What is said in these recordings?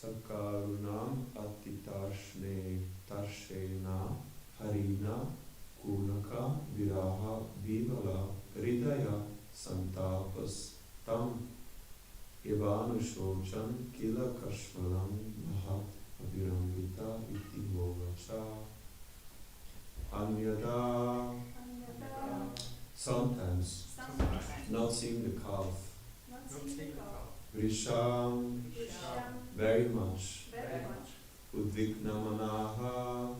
Sakarunam atitarshne tarshena harina kunaka viraha vivala hridaya santapas tam evanushochan kila kashmalam mahat avirambita iti movacha anyada. Sometimes not seeing the calf. Vrisham, very much. Udvikna manaha,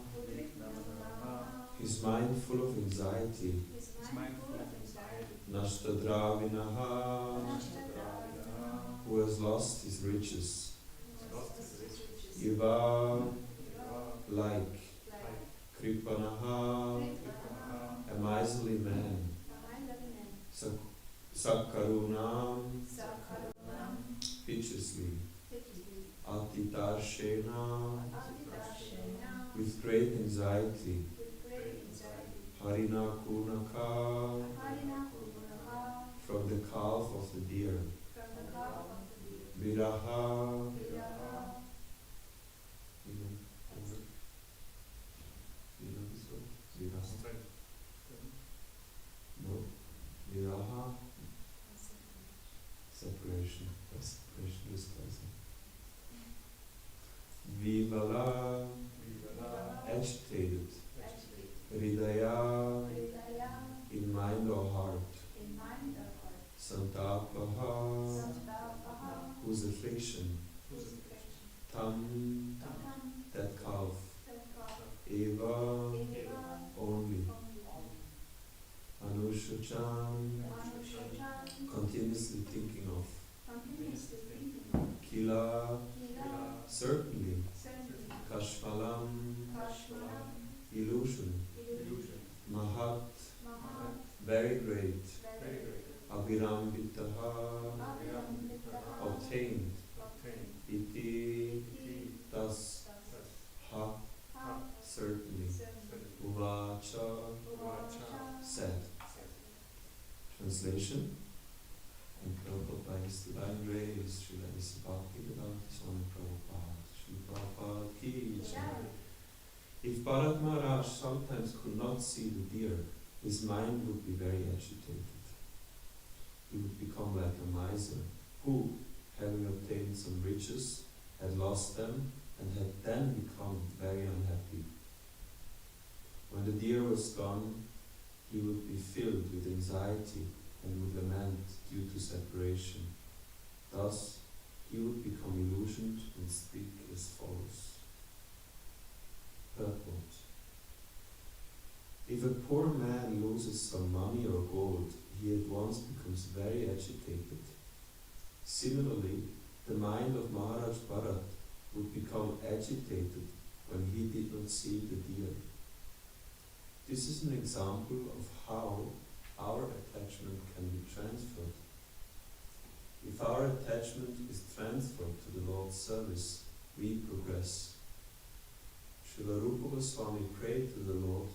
his mind full of anxiety. Nashtadravinaha, who has lost his riches. Iva, like. Kripanaha, a miserly man. Sakarunam, piteously. Atitarshena, with great anxiety. Harina Kunaka, from the calf of the deer. Viraha, you know this word? Viraha? No. Viraha, separation. Separation is pleasant. Vivala, agitated. Hridaya, in mind or heart. Santapaha, whose affliction. Tam, that calf. Eva, only. Anushachan, continuously thinking of. Kila, certainly. Kashmalam, illusion. Mahat, very great. Abhirambitaha, obtained. Iti, thus. Ha, certainly. Uvacha, said. Translation. Imploded by His Divine Grace, Srila Bhaktivedanta Swami Prabhupada, Srila Prabhupada Ki Jai. If Bharat Maharaj sometimes could not see the deer, his mind would be very agitated. He would become like a miser who, having obtained some riches, had lost them and had then become very unhappy. When the deer was gone, he would be filled with anxiety and would lament due to separation. Thus, he would become illusioned and speak as follows. Purport. If a poor man loses some money or gold, he at once becomes very agitated. Similarly, the mind of Maharaj Bharat would become agitated when he did not see the deer. This is an example of how our attachment can be transferred. If our attachment is transferred to the Lord's service, we progress. Srila Rupa Goswami prayed to the Lord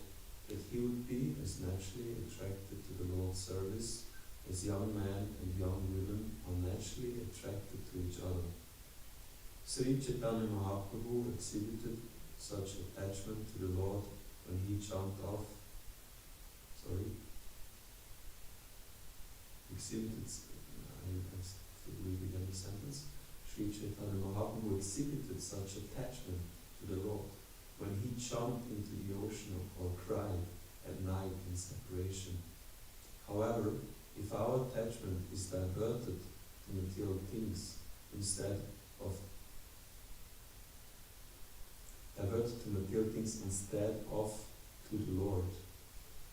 that he would be as naturally attracted to the Lord's service as young men and young women are naturally attracted to each other. Sri Chaitanya Mahaprabhu exhibited such attachment to the Lord when he jumped off. Read again the sentence. Sri Chaitanya Mahaprabhu exhibited such attachment to the Lord when he jumped into the ocean or cried at night in separation. However, if our attachment is diverted to material things instead of to the Lord,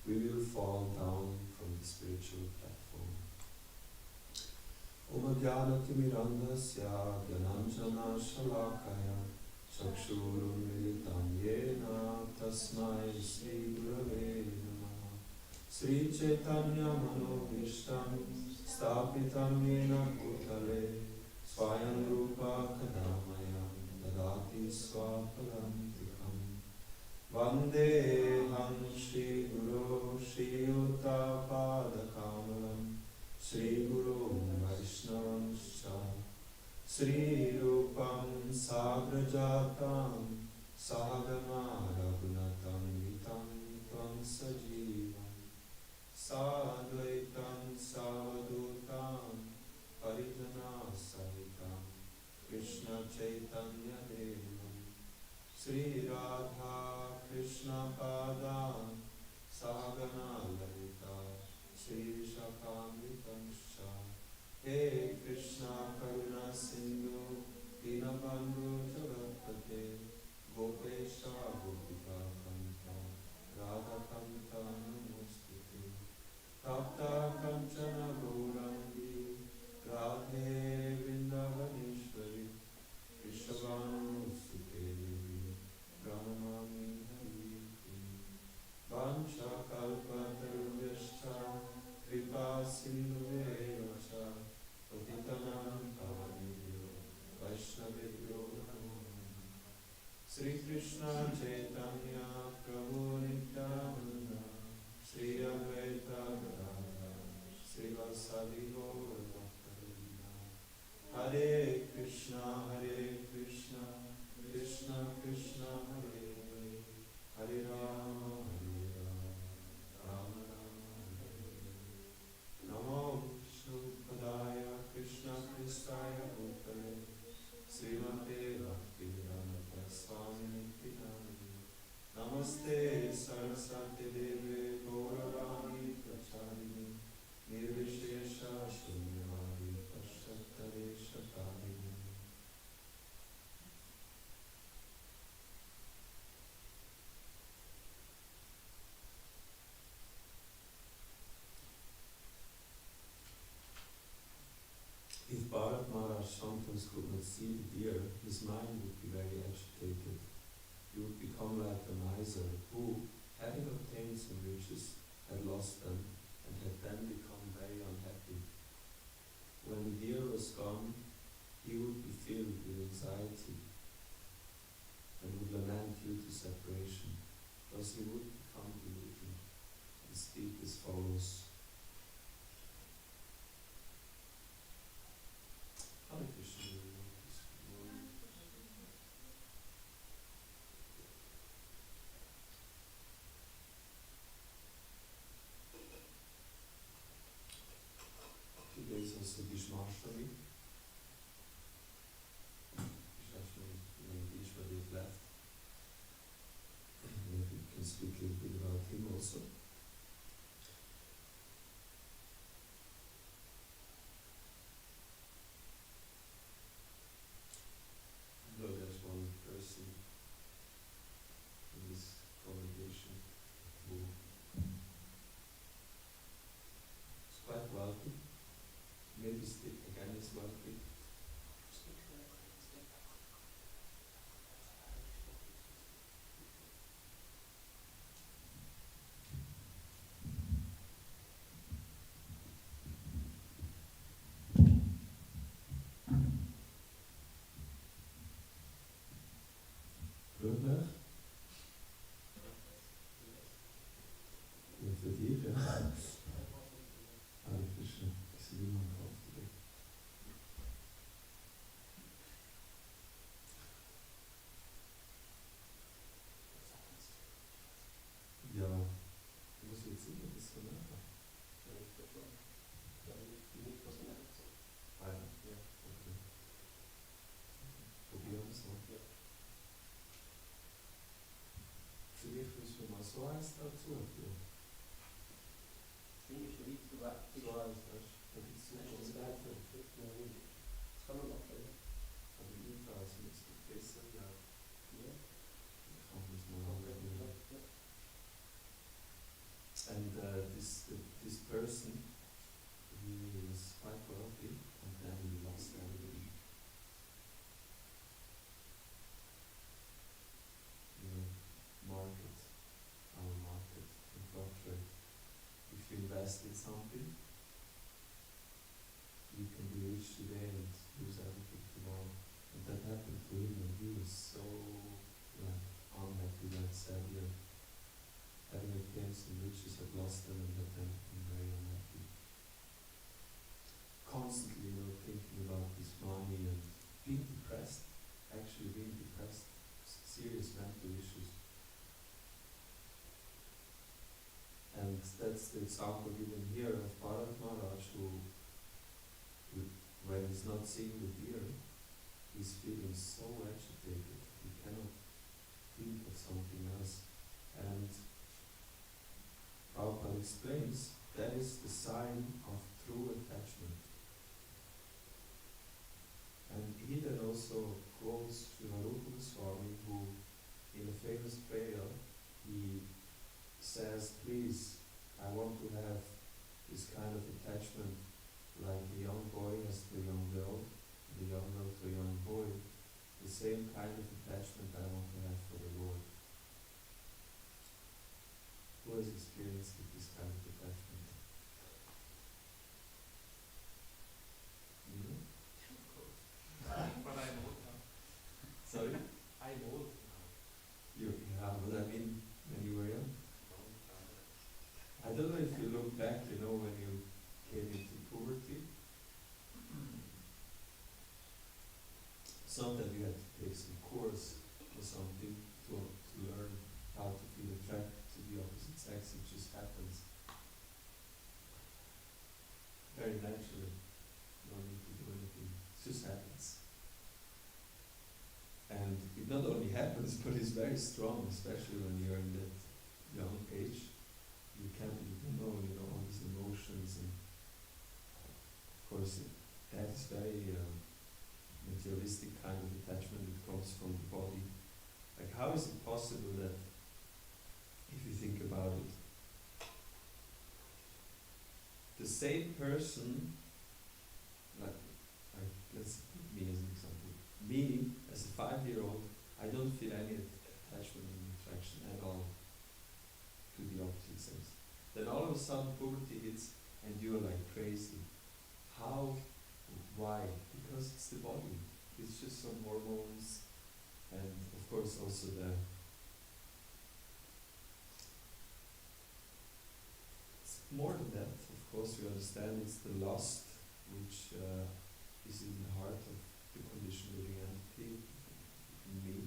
we will fall down from the spiritual platform. Om Jnana-timirandasya Gyananjana Shalakaya Chakshurun Militam Yena Tasmai Sri Gurave Namaha Sri Chaitanya Manobhishtam Stapitam Yena Bhutale Swayam Rupa Kadamayam Dadati Swapalantikam Vandeham Shri Guru Shri Yuta Padakamalam Shri Guru Vaishnavanscha Sri Rupam Sagrajatam Sahagana Raghunatam Vitam Tvam Sajivam Sadvaitam Savadutam Parijana Sahitam Krishna Chaitanya Devam Sri Radha Krishna Padam Sahagana Lalita Sri Vishakhamritanscha He Krishna Karuna Sindhu Dinabandhu Jagapate Gopesha Gopika Kanta Radha Kanta Namostute Tapta Kanchana Gaurangi Radhe Vrindavaneshwari Krishabhanu Sute Devi Pranamami Hariti Vancha Kalpa Tarubhyascha Kripa Sindhuveva Cha Patitanam Pavanebhyo Vaishnavebhyo Namo Namaha Sri Krishna Krishna Chaitanya Prabhu Nityananda Sri Advaita Gadadhara Srivasadi Gaura Bhakta Hare Krishna Krishna Krishna Hare Hare Hare Rama Rama Rama Hare Hare Namo Vishnu Padaya Krishna Pristaya Bhutale Srimate Bhaktivedanta Swami Nityananda Namaste Saraswati Deve Gauravani Pracharine Nirvishesha Shunyavadi Pashattare Shakarine. If Bharat Maharaj sometimes could not see the deer, his mind would be very agitated. He would become like a miser who, having obtained some riches, had lost them and had then become very unhappy. When the deer was gone, he would be filled with anxiety and would lament due to separation. Thus he would become delusional and speak as follows. Hare Krishna. Today is also Bhishmashtami. Bhishma Dev left. Maybe we can speak a little bit about him also. Though there's one person in this congregation who is quite wealthy, maybe still again is wealthy. Terug. Ja, für dich, ja. Hare Krishna. Ich sehe niemanden aufgeregt. Ja, muss ich jetzt immer ein bisschen nachher. Ah ja, okay. Probieren wir es noch. Vielleicht müssen wir mal so eins dazu tun. So eins, weißt du? Da gibt es so schon Seite. Das kann man noch bringen. Aber jedenfalls ist es besser, ja. Ja. Ich kann das mal anwenden. And this person, he was quite wealthy and then he lost everything. Market, our market can fluctuate. If you invest in something, you can be rich today and lose everything tomorrow. And that happened to him, and he was so unhappy, like said here. Having obtained some riches, had lost them and had then become very unhappy. Constantly thinking about this money and being depressed, serious mental issues. And that's the example given here of Bharat Maharaj, who, when he's not seeing the deer, he's feeling so agitated, he cannot think of something else. And Prabhupada explains that is the sign of true attachment. And he then also quotes Srila Swami, who in a famous prayer, he says, please, I want to have this kind of attachment like a young boy has to a young girl, the young girl to a young boy. The same kind of attachment I want to have for the Lord. Who has experienced this kind of attachment? You know? But I'm old now. Sorry? I'm old now. It's not that you have to take some course or something to learn how to feel attracted to the opposite sex. It just happens very naturally. No need to do anything. It just happens. And it not only happens, but it's very strong, especially when you're in that young age. You can't even know, all these emotions, and of course that is very materialistic kind of attachment that comes from the body. Like, how is it possible that, if you think about it, the same person, like let's put me as an example. Me, as a 5-year-old, I don't feel any attachment and attraction at all to the opposite sex. Then all of a sudden puberty hits and you're like crazy. How? Why? Because it's the body. It's just some hormones, and of course also it's more than that. Of course we understand it's the lust which is in the heart of the conditioned living entity in me,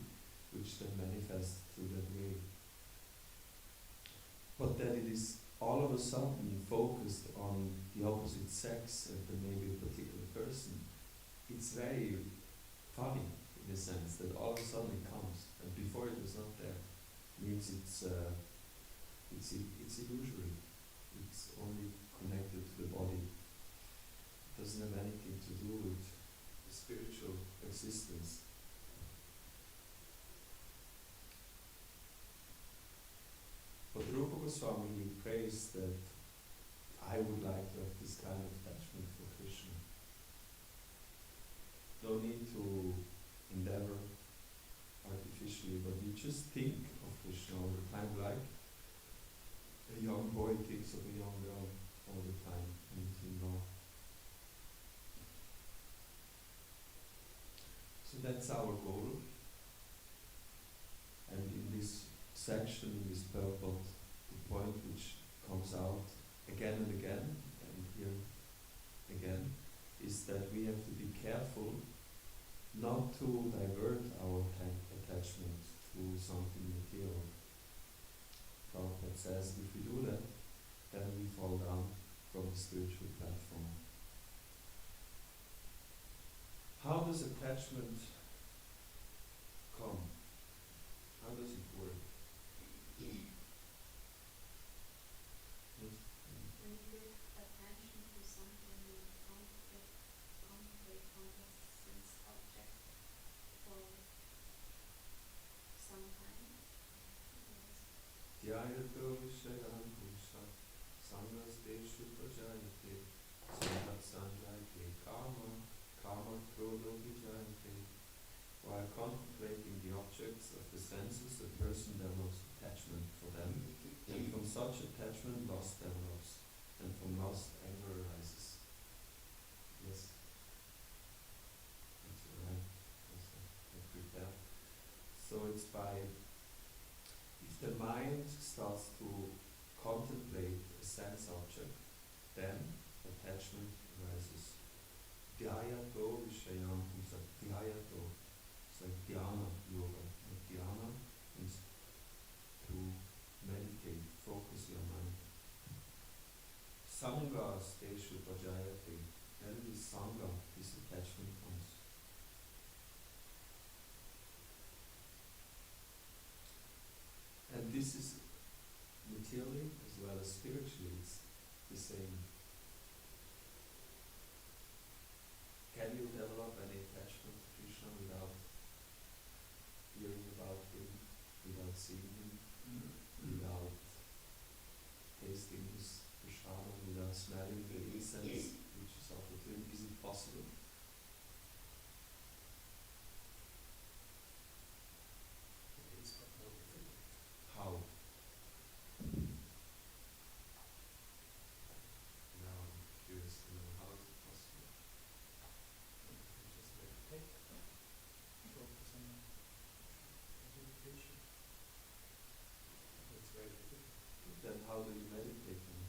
which then manifests through that way. But that it is all of a sudden focused on the opposite sex and then maybe a particular person, it's very funny in the sense that all of a sudden it comes, and before it was not there. Means it's illusory. It's only connected to the body. It doesn't have anything to do with the spiritual existence. But Rupa Goswami, he prays that I would like to have this kind of attachment for Krishna. No need to endeavor artificially, but you just think of Krishna all the time, like a young boy thinks of a young girl all the time, and So that's our goal. And in this section, in this purport, the point which comes out again and again, and here again, is that we have to be careful not to divert our attachment to something material. Prabhupada says if we do that, then we fall down from the spiritual platform. How does attachment come? How does it work? When you give attention to something, you contemplate on the sense object for some time. Dhyayato Vishayam Pusa Sangas Deshu Prajayate Sangat Sanjayate Kama Krodho Vijayate. While contemplating the objects of the senses, a person develops attachment for them, and from such attachment lust develops, and from lust anger arises. Yes? That's right. That's prepare. So it's by, if the mind starts to contemplate a sense object, then attachment arises. Dhyayato Vishayam Pusa. Dhyayato. It's like dhyana yoga. And dhyana means to meditate, focus your mind. Sangas Deshu Prajayate. Then this sangha, this attachment comes. And this is materially as well as spiritually, it's the same. Can you develop any attachment to Krishna without hearing about him, without seeing him, without tasting his prasad, without smelling the incense which is offered to him? Is it possible? It's got more difficult. How? Now I'm curious to know, how is it possible? Just meditate. Focus on meditation. That's very difficult. Then how do you meditate then?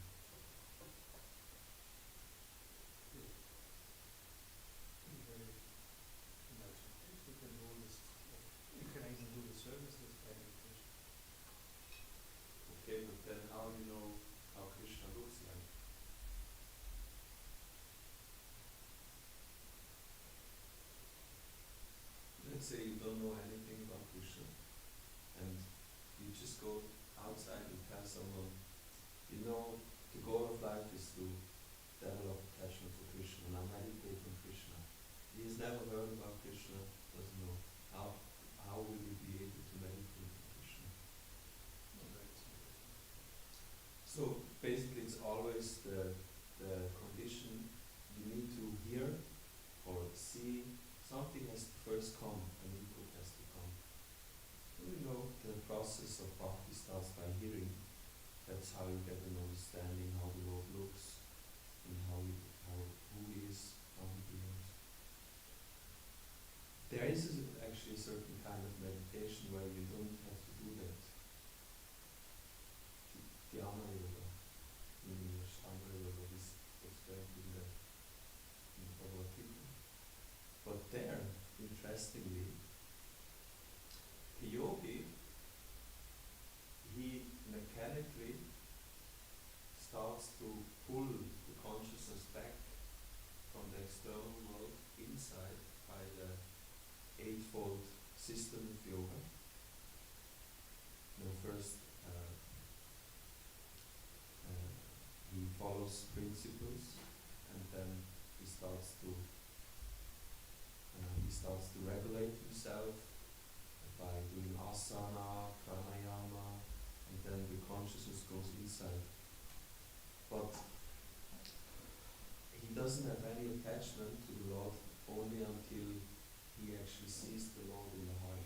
outside and tell someone, you know, the goal of life is to develop attachment for Krishna, and I meditate on Krishna. He has never heard about Krishna, doesn't know. How will he be able to meditate on Krishna? So basically it's always the condition you need to hear or see. Something has to first come, an input has to come. You know, the process of bhakti starts by hearing. That's how you get an understanding how the Lord looks and who he is, how he behaves. There is actually a certain kind of meditation where you don't have to do that. Dhyana yoga, in English, Tantra yoga, is explained in the Bhagavad Gita. But there, interestingly, the yogi, he mechanically starts to pull the consciousness back from the external world inside by the eightfold system of yoga. First, he follows principles, and then he starts to regulate himself by doing asana, pranayama, and then the consciousness goes inside. But he doesn't have any attachment to the Lord only until he actually sees the Lord in the heart.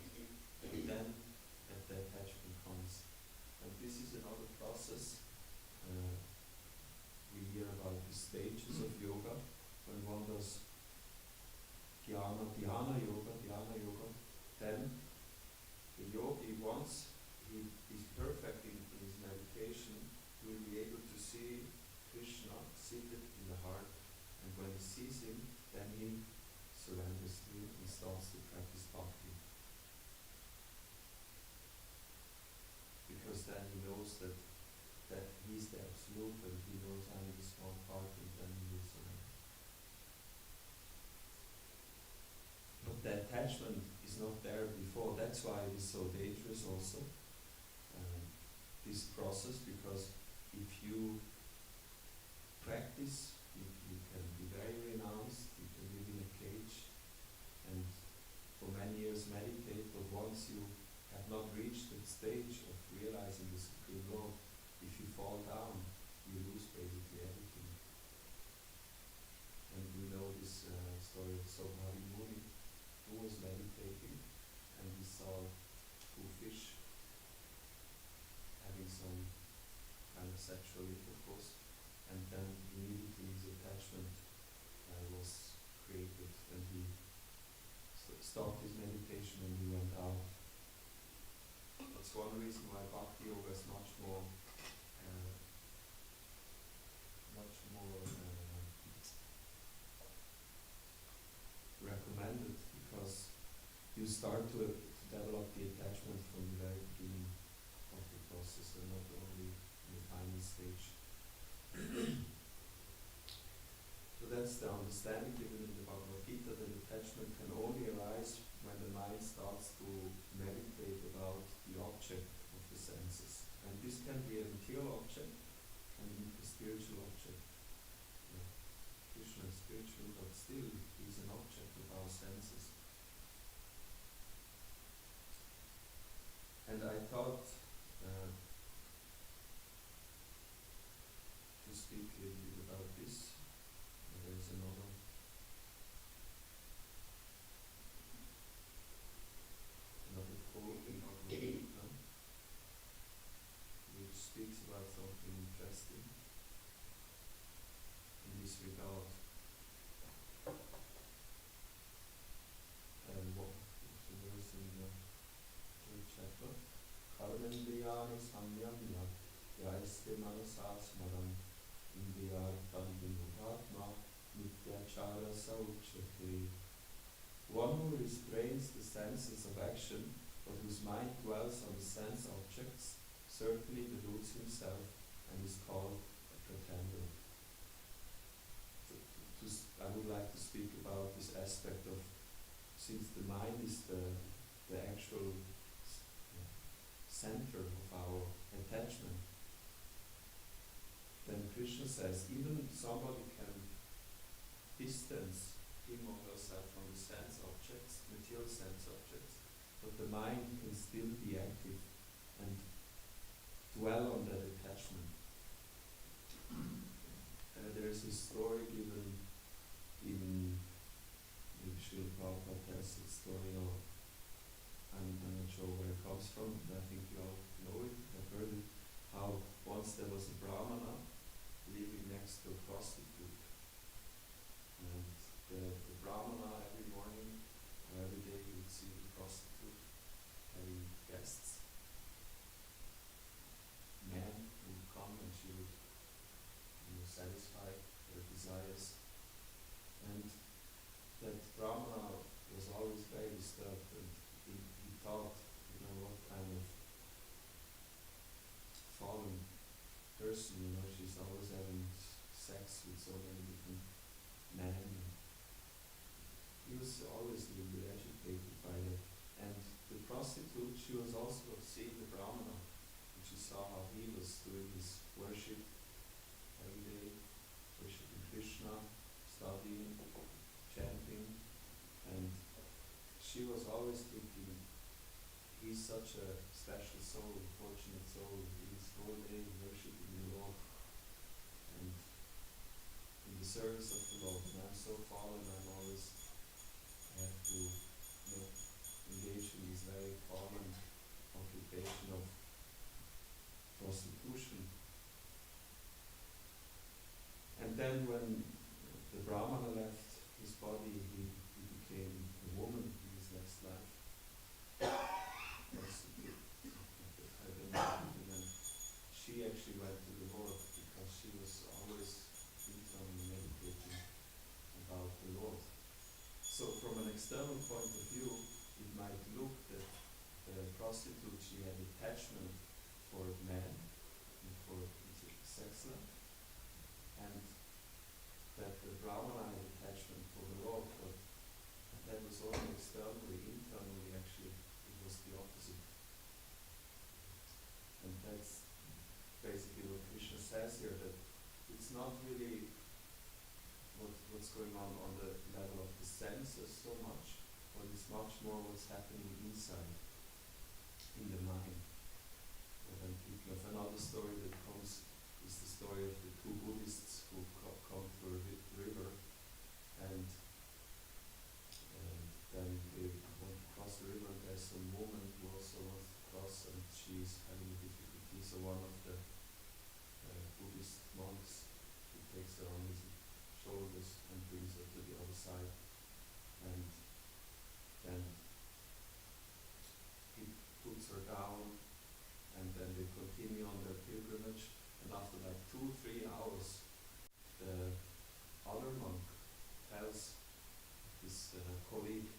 And then the attachment comes. And this is another process. We hear about the stages of yoga. When one does dhyana yoga, then the yogi, once he is perfect in his meditation, will be able to see Krishna seated in the heart, and when he sees him, then he surrenders to him and starts to practice bhakti. Because then he knows that he's the absolute, and he knows I'm the small part, and then he will surrender. But the attachment is not there before. That's why it is so dangerous also, this process, because if you practice, you can be very renounced, you can live in a cage, and for many years meditate, but once you have not reached that stage of realizing the Supreme Lord, if you fall down, you lose basically everything. And we know this story of Sobhari Muni, who was meditating, and he saw two fish having some kind of sexual intercourse, and then immediately his attachment was created, and he stopped his meditation and he went out. That's one reason why Bhakti Yoga is much more recommended, because you start to develop the attachment from the very beginning of the process, and not only in the final stage. So that's the understanding given in the Bhagavad Gita, that attachment can only arise when the mind starts to meditate about the object of the senses. And this can be a material object and a spiritual object. Yeah. Krishna is spiritual, but still he's an object of our senses. And I thought to speak a little bit about this. There's another quote in Bhagavad Gita which speaks about something interesting in this regard. And what's the verse in the third chapter? Karmendriyani samyamya yaiste manasa smaran indriyartam vinodhatma nityachara sauchyate. One who restrains the senses of action, but whose mind dwells on the sense objects, certainly deludes himself and is called a pretender. I would like to speak about this aspect of, since the mind is the actual center of our attachment, then Krishna says even somebody can distance him or herself from the sense objects, material sense objects, but the mind can still be active and dwell on that attachment. There is a story given in maybe Srila Prabhupada tells the story, or I'm not sure where it comes from, but I think you all know it, I've heard it, how once there was a Brahmana living next to a prostitute. And the Brahmana every morning or every day he would see the prostitute having guests, men who would come and she would satisfy their desires. And that Brahmana was always very disturbed, and he thought, what kind of fallen person, she's always having sex with so many different men. He was always a little bit agitated by that. And the prostitute, she was also seeing the Brahmana, and she saw how he was doing his worship every day, worshiping Krishna, studying, chanting, and she was always thinking, he's such a special soul, fortunate soul, he's whole day worshiping the Lord and in the service of the Lord, and I'm so fallen, I have to engage in this very fallen occupation of prostitution. And then when the Brahmana left his body, he became a woman in his next life. And she actually went to the Lord because she was always internally meditating about the Lord. So from an external point of view, it might look that the prostitute, she had attachment for men and for sex life, and that the Brahmana had attachment for the Lord, but that was only externally. Internally, actually, it was the opposite. And that's basically what Krishna says here, that it's not really what's going on the level of the senses so much, but it's much more what's happening inside, in the mind. And I'm thinking of another story that comes, is the story of the two Buddhists who come to a river, and then they want to cross the river, and there's some woman who also wants to cross, and she's having a difficulty, so one of the Buddhist monks, he takes her on his shoulders and brings her to the other side, and then he puts her down, and then they continue on their pilgrimage, and after like 2-3 hours, the other monk tells his colleague,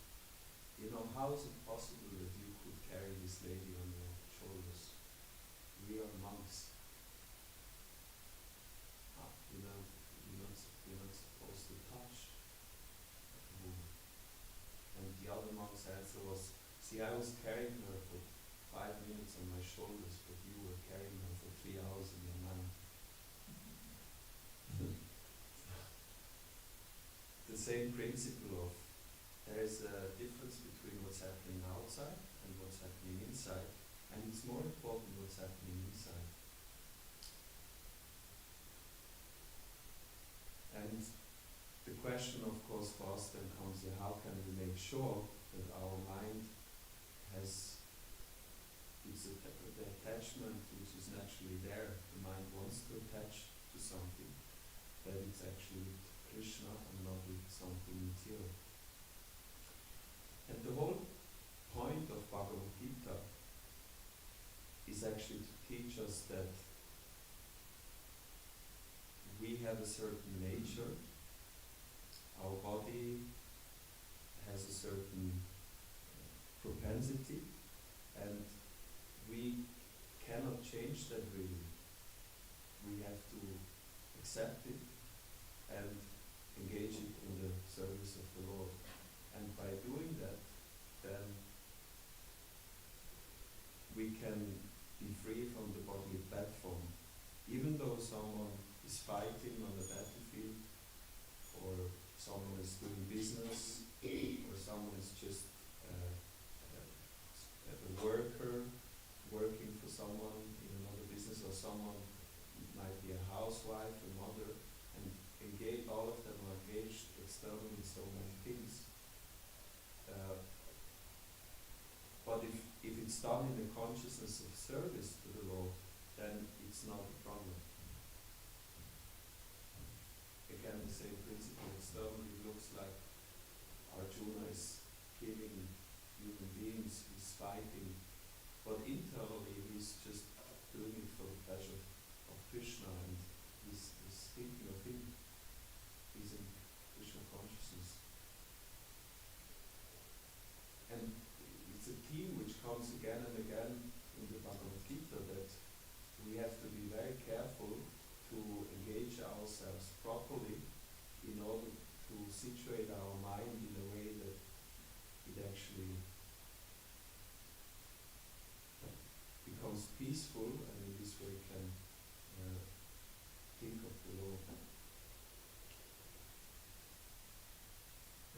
how is it possible that you could carry this lady on your shoulders? We are monks. You're not supposed to touch a woman. And the other monk's answer was, see, I was carrying her for 5 minutes on my shoulders, but you were carrying her for 3 hours in your mind. The same principle of there is a difference between what's happening outside and what's happening inside, and it's more important what's happening inside. And the question, of course, for us then comes here, how can we make sure that our mind has the attachment which is naturally there, the mind wants to attach to something, that it's actually with Krishna and not with something material. And the whole point of Bhagavad Gita is actually to teach us that we have a certain nature, our body has a certain propensity, and we cannot change that really. We have to accept it and engage it in the service of the Lord. And by doing that, then we can be free from the bodily someone might be a housewife, a mother, and all of them are engaged externally in so many things. But if it's done in the consciousness of service to the Lord, then it's not a problem. Again, the same principle. Externally it looks like Arjuna is killing human beings, he's fighting, but internally he's just doing it for the pleasure of Krishna, and he's thinking of him. He's in Krishna consciousness. And it's a theme which comes again and again in the Bhagavad Gita, that we have to be very careful to engage ourselves properly in order to situate our mind in a way that it actually becomes peaceful, and in this way can think of the Lord.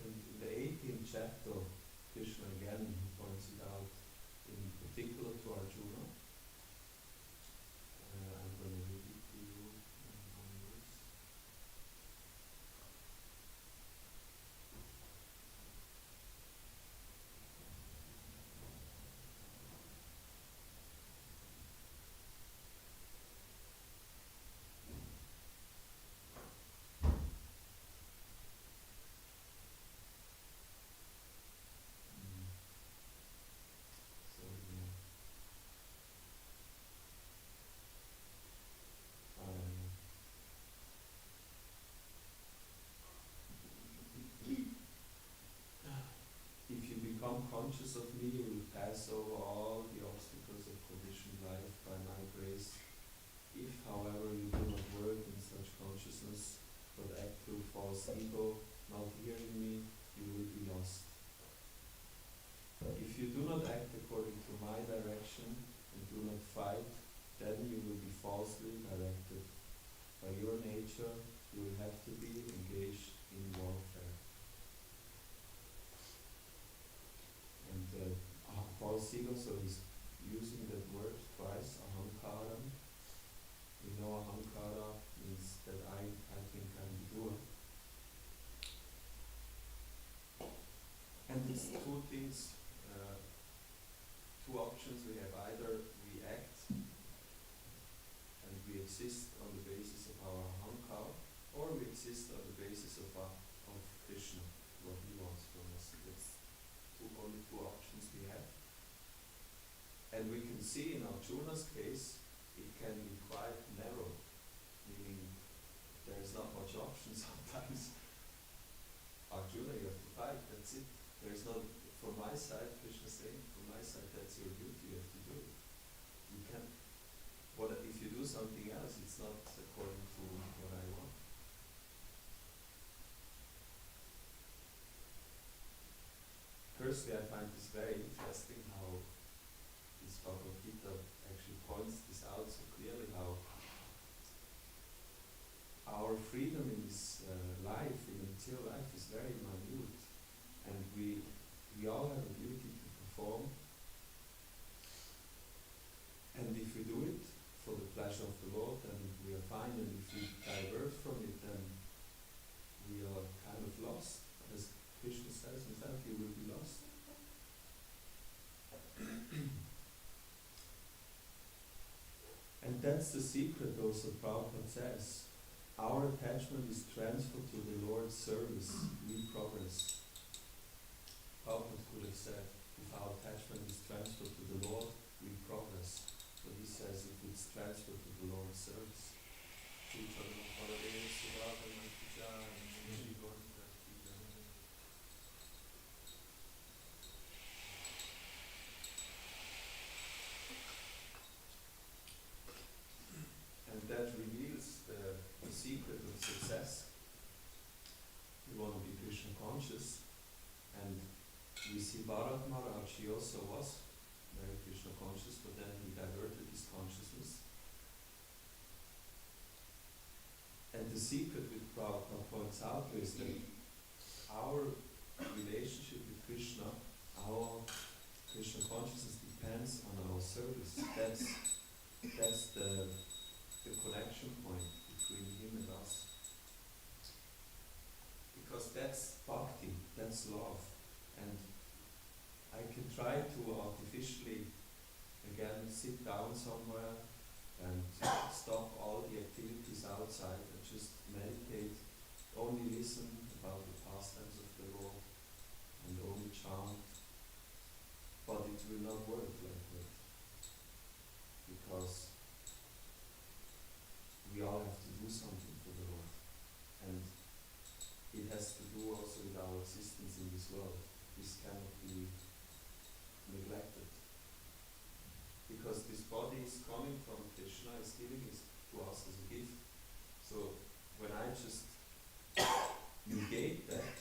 And in the 18th chapter, Krishna again points it out in particular to Arjuna. I'm going to read it to you in one verse. If you become conscious of me, you will pass over all the obstacles of conditioned life by my grace. If, however, you do not work in such consciousness, but act through false ego, not hearing me, you will be lost. If you do not act according to my direction and do not fight, then you will be falsely directed. By your nature, you will have to be engaged in warfare. And false ego, so he's using that word twice, ahankara. We know ahankara means that I think I'm the doer. And these two things, two options we have: either we act and we exist on the basis of our ahankara, or we exist on the basis of Krishna, what he wants from us. That's only two options we have. And we can see in Arjuna's case, it can be quite narrow, meaning there is not much option sometimes. Arjuna, you have to fight, that's it. There is no, from my side, Krishna saying, from my side, that's your duty, you have to do it. You can't, if you do something else, it's not according to what I want. Firstly, I find this very interesting how this Bhagavad Gita actually points this out so clearly, how our freedom in this life, in the material life, is very minute, and we all have a duty to perform, and if we do it for the pleasure of the Lord, then we are fine, and if we divert from it, then we are kind of lost. As Krishna says himself, you will be lost. And that's the secret also Prabhupada says. Our attachment is transferred to the Lord's service, we progress. Prabhupada could have said, if our attachment is transferred to the Lord, we progress. But he says, if it's transferred to the Lord's service. And that reveals the secret of success. We want to be Krishna conscious, and we see Bharat Maharaj, he also was very Krishna conscious, but then he diverted his consciousness. And the secret which Prabhupada points out is that our relationship with Krishna, our Krishna consciousness depends on our service. That's the somewhere and stop all the activities outside and just meditate, only listen about the pastimes of the Lord and only chant, but it will not work like that, because we all have to do something for the Lord, and it has to do also with our existence in this world. This cannot be neglected, because this body is coming from Krishna, is giving it to us as a gift. So when I just negate that,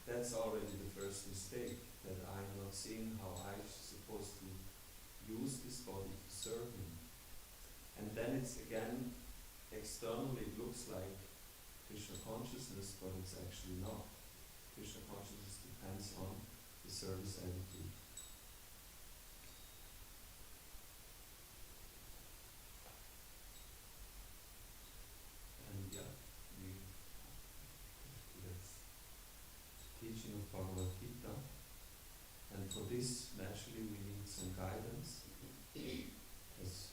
that's already the first mistake, that I'm not seeing how I'm supposed to use this body to serve Him. And then it's again, externally it looks like Krishna consciousness, but it's actually not. Krishna consciousness depends on the service attitude. And yeah, that's teaching of Bhagavad Gita. And for this, naturally, we need some guidance. As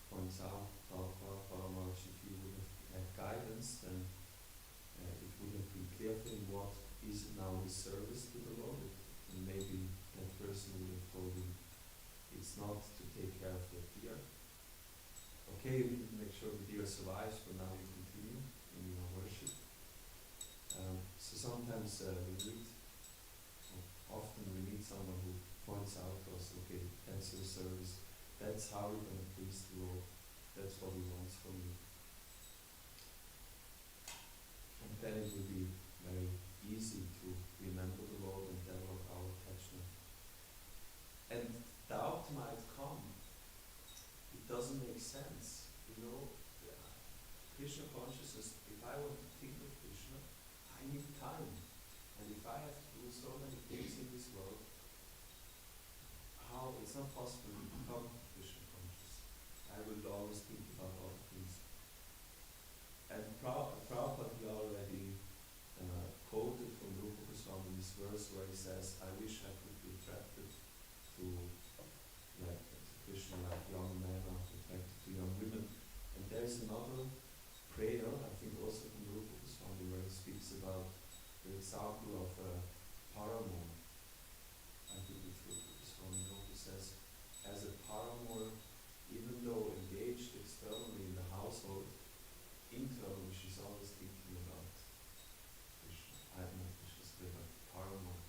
points out Prabhupada, Paramaharshi, if he would have had guidance, then it would have been clear for him what is now his service to the Lord. And maybe that person would have told him, it's not to take care of that deer. Okay, we need to make sure the deer survives, but now you continue in your worship. So sometimes often we need someone who points out to us, okay, that's your service, that's how you're going to please the Lord, that's what He wants from you. And then it will be very easy to remember the Lord and develop our attachment. And doubt might come. It doesn't make sense. You know, Krishna consciousness, if I want to think of Krishna, I need time. And if I have to do so many things in this world, how it's not possible to become Krishna conscious. I will always think about other things. And Prabhupada, he already quoted from Rupa Goswami this verse where he says, I wish I could be attracted to Krishna like young men are attracted to young women. And there's another prayer, I think also from Rupa Goswami, where he speaks about the example of a paramour. I think it's Rupa Goswami, who says, as a paramour, even though engaged externally in the household, internally she's always thinking about Krishna. I don't know Krishna's name, but paramour,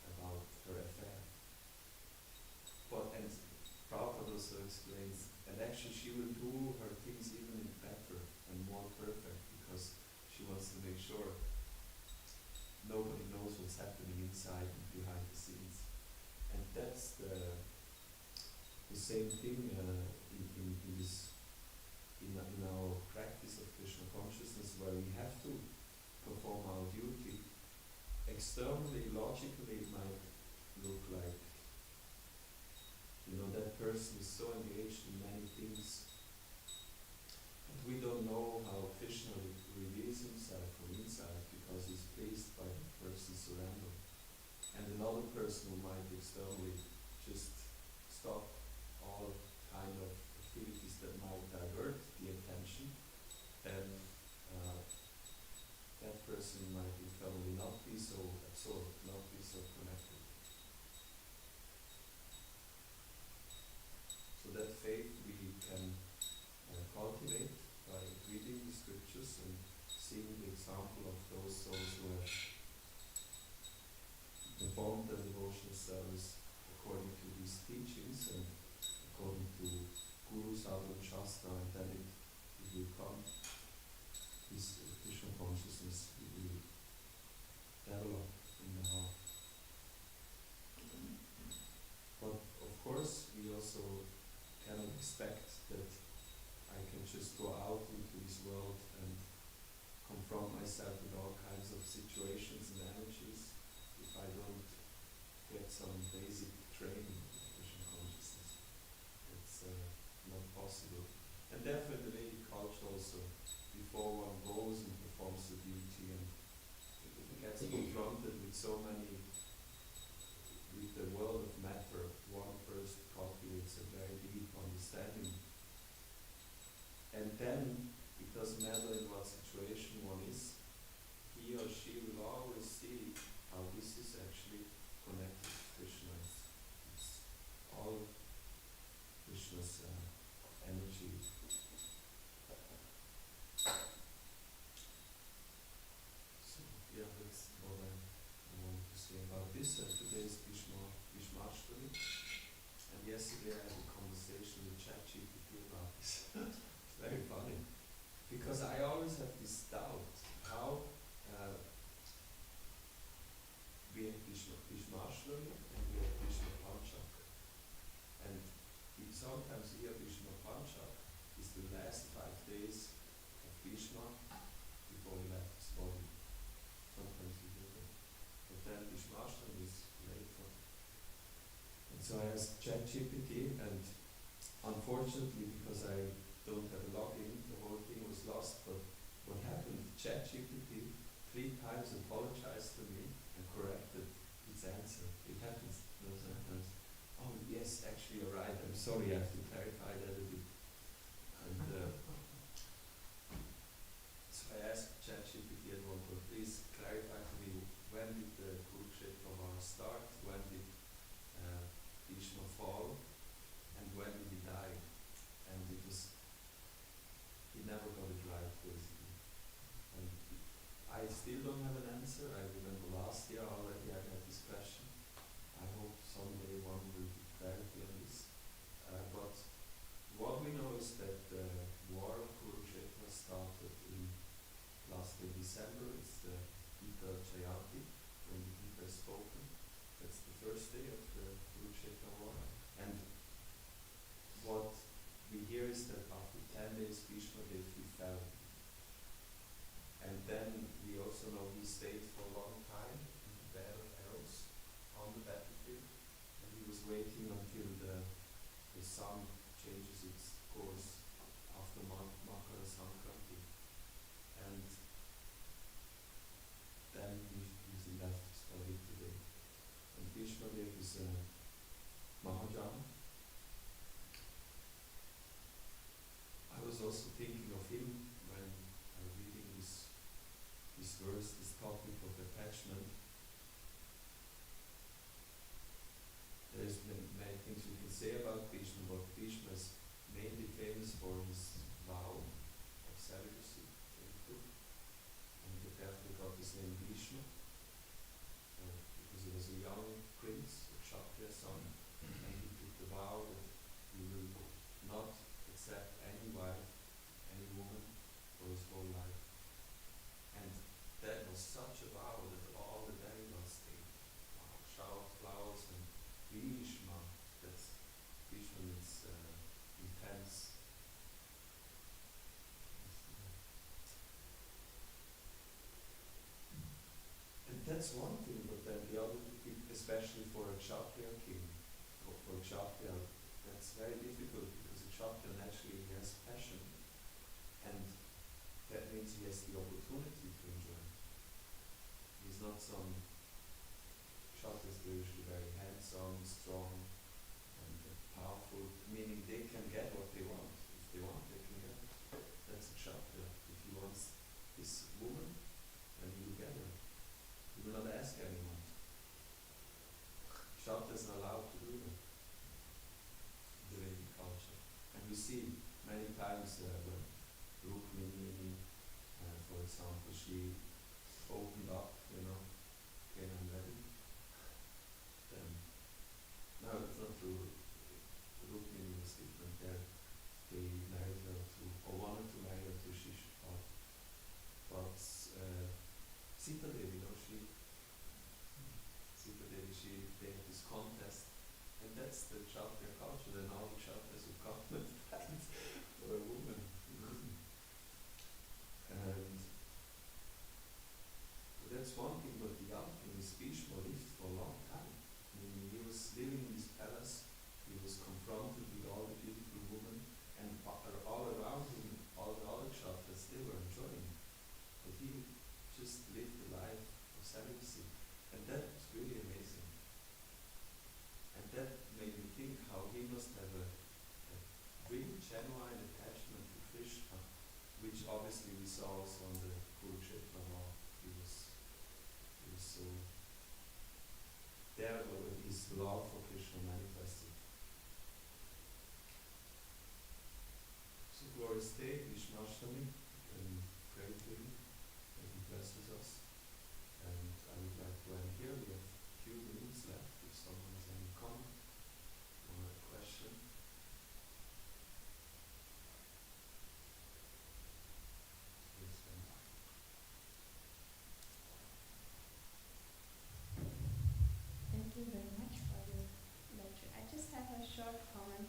about her affair. But, and Prabhupada also explains, and actually she will do her things even better and more perfect, because she wants to make sure nobody knows what's happening inside and behind the scenes. And that's the same thing in our practice of Krishna consciousness, where we have to perform our duty. Externally, logically, it might look like, you know, that person is so engaged in many things, but we don't know how Krishna reveals himself from inside, because he's pleased by the person's surrender. And another person who might externally just stop all kind of activities that might divert the attention, then that person might internally not be so absorbed, not be so connected. So that faith we can cultivate by reading the scriptures and seeing the example of those souls who have performed their devotional service according to these teachings and according to Guru, Sadhu, and Shastra, and then it will come. This Krishna consciousness will develop in the heart. But of course, we also cannot expect that I can just go out into this world and confront myself with all kinds of situations and energies if I don't get some basic training in Krishna consciousness. It's not possible. And therefore in the Vedic culture also, before one goes and performs the duty and gets confronted with so many, with the world of matter, one first cultivates a very deep understanding So I asked ChatGPT, and unfortunately, because I don't have a login, the whole thing was lost. But what happened? ChatGPT 3 times apologized to me and corrected its answer. It happens. Those happens. Oh yes, actually you're right. I'm sorry. I have to clarify that a bit. And so I asked ChatGPT at one point, please clarify to me, when did the Kurukshetra war start? When did Bhishma fall? And when did he die? And he never got it right, basically. And I still don't have an answer. I remember last year already I had this question. I hope someday one will give clarity on this. But what we know is that the war of Kurukshetra started last December. It's the Gita Jayanti, when the Gita is spoken. That's the first day of the Kurukshetra war. And what we hear is that after 10 days Bhishma he fell. And then we also know he stayed for a long time in the bed of arrows on the battlefield. And he was waiting until the sun changes its course after Makara Sankranti. And then he left for today. And Bhishma is a Mahajana. I was also thinking of him when I was reading this verse, this topic of attachment. There's many things we can say about Krishna, but Krishna is mainly famous for his vow of celibacy that he took, and therefore he got his name Krishna, because he was a young prince, a Kshatriya son, and he took the vow that he will not accept any wife, any woman, for his whole life. And that was such a vow that all the demigods they showered flowers, and Bhishma, that's Bhishma means intense. And that's one thing, but then the other, especially for a Kshatriya king, or for a Kshatriya, that's very difficult, because a Kshatriya naturally has passion, and that means he has the opportunity to enjoy. He's not some Kshatriyas, they're usually very handsome, strong, and powerful, meaning they can get what they want. If they want, they can get it. That's a Kshatriya. If he wants this woman, then he will get her. He will not ask anyone. Kshatriya is not allowed to do that in the Vedic culture. And we see many times when Rukmini, for example, she opened up, okay, I'm ready. Then, no, it's not true. Rukmini was different there. They married her or wanted to marry her to Shishupal. But Sita Devi, they had this contest, and that's the Kshatriya culture. Then all the Kshatriyas would come and fight for a woman. And that's one thing, but the other thing is Bhishma lived for a long time. I mean, he was living in this palace, he was confronted with all the beautiful women, and all around him, all the other Kshatriyas, they were enjoying. But he just lived a life of celibacy. And that was really amazing. And that made me think how he must have a really genuine attachment to Krishna, which obviously we saw also on the Kurukshetra war. He was so there where his love for Krishna manifested. So glorious day, Vishmashtami, and pray to him that he blesses us. And I would like to end here. We have a few minutes left if someone has any comment or a question. Please stand up. Thank you very much for the lecture. I just have a short comment.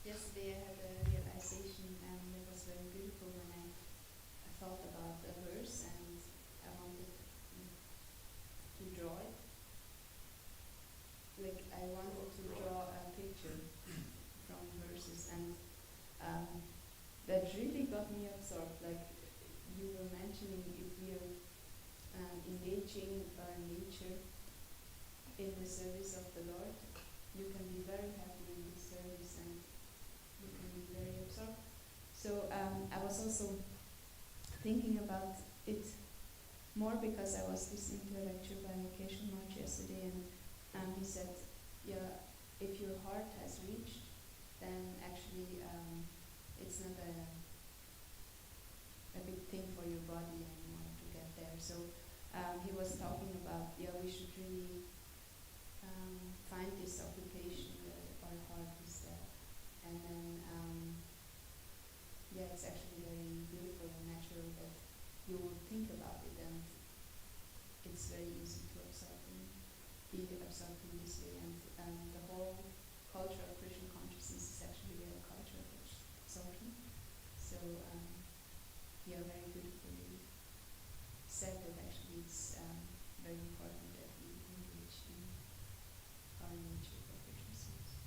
Yesterday I had a realization, and it was very beautiful when I thought about the verse, and I wanted to draw it. me absorbed. Like you were mentioning, if we are engaging our nature in the service of the Lord, you can be very happy in this service and you can be very absorbed. So I was also thinking about it more because I was listening to a lecture by Mukesh March yesterday, and he said, yeah, if your heart has reached, then actually it's not a big thing for your body anymore to get there. So he was talking about, yeah, we should really find this occupation where our heart is there. And then, yeah, it's actually very beautiful and natural that you will think about it, and it's very easy to be absorbed in this way. And the whole culture of Krishna consciousness is actually a culture of absorption. So, yeah, very beautifully said that actually it's very important that we engage in our nature for Krishna service.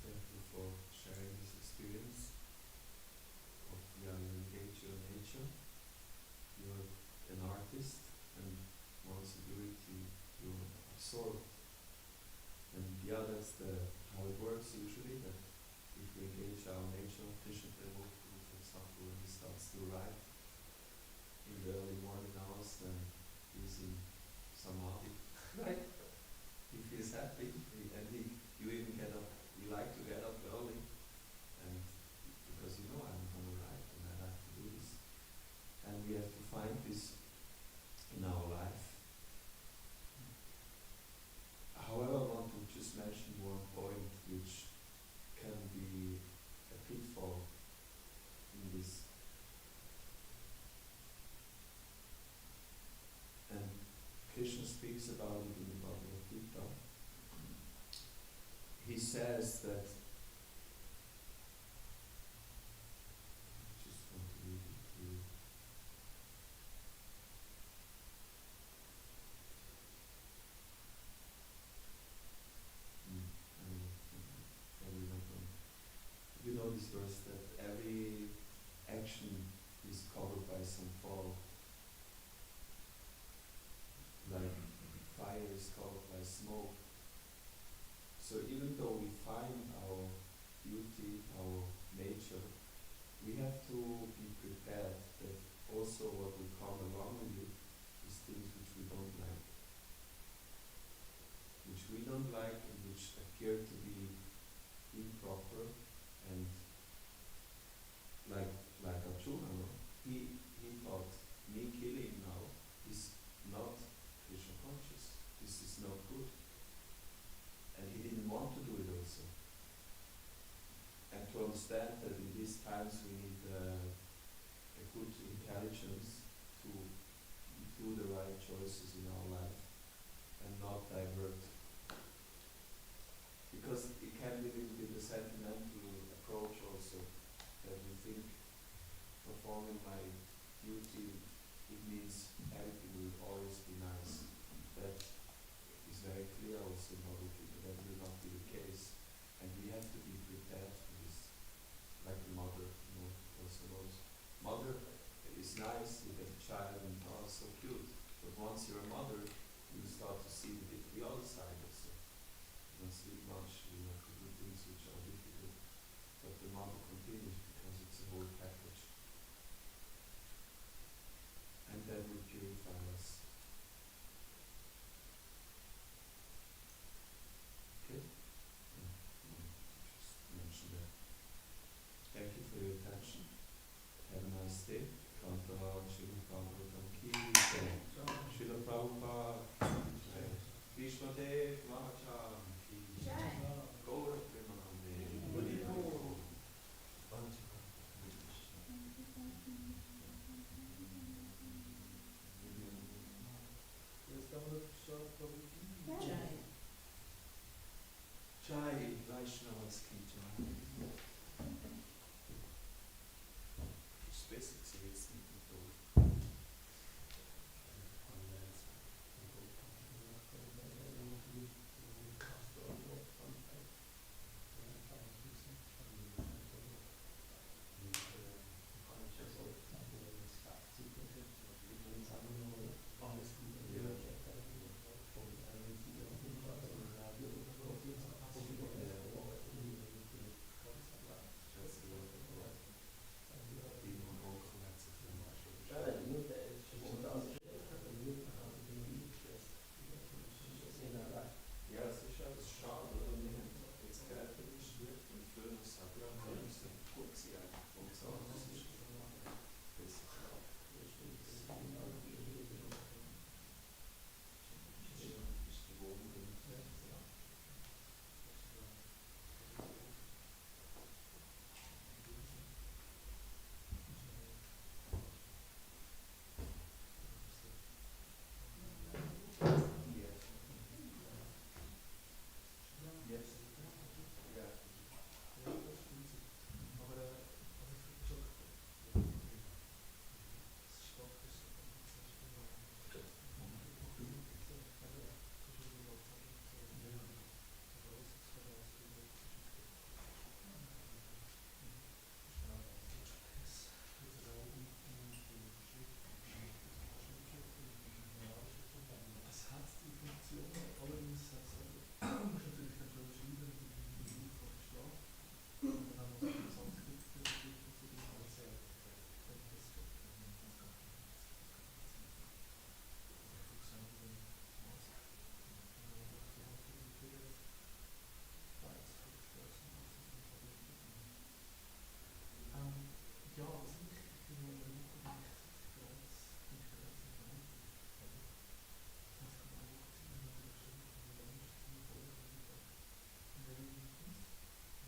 Thank you for sharing this experience of engage your nature. You're an artist, and once you do it, you're absorbed. And yeah, that's how it works usually, that if we engage our nature, Krishna Prabhu, for example, when he starts to write in the early morning hours, then he's in samadhi, right? He feels happy, you even get up, you like to get up early, and because you know I'm going to write and I like to do this. And we have to find this in our life. However, I want to just mention one point which can be a pitfall in this. And Krishna speaks about it in the Bhagavad Gita. He says that, I just want to read it to you. I remember. You know this verse that every action is covered by some fog. Like fire is covered by smoke. So even though we find our beauty, our nature, we have to be prepared that also what will come along with it is things which we don't like. Which we don't like and which appear to be improper, and like Arjuna, no? He thought, me killing now is not Krishna conscious. This is not good. And he didn't want to do it also. And to understand that in these times we need a good intelligence to do the right choices in our life and not divert. Because it can be a little bit a sentimental approach also, that we think performing my duty, it means everything will always be nice. That is very clear also in Bhagavad Gita, that will not be the case. And we have to be prepared for this. Like the mother, also knows. Mother is nice, you get a child and oh, so cute. But once you're a mother, you start to see the other side also. You don't sleep much, you have to do things which are difficult. But the mother continues because it's a whole package. And that will purify us. Okay? Just mention that. Thank you for your attention. Have a nice day. Kanta Srila Prabhupada Ki Jai. Srila Prabhupada Vishwadev Maharaj.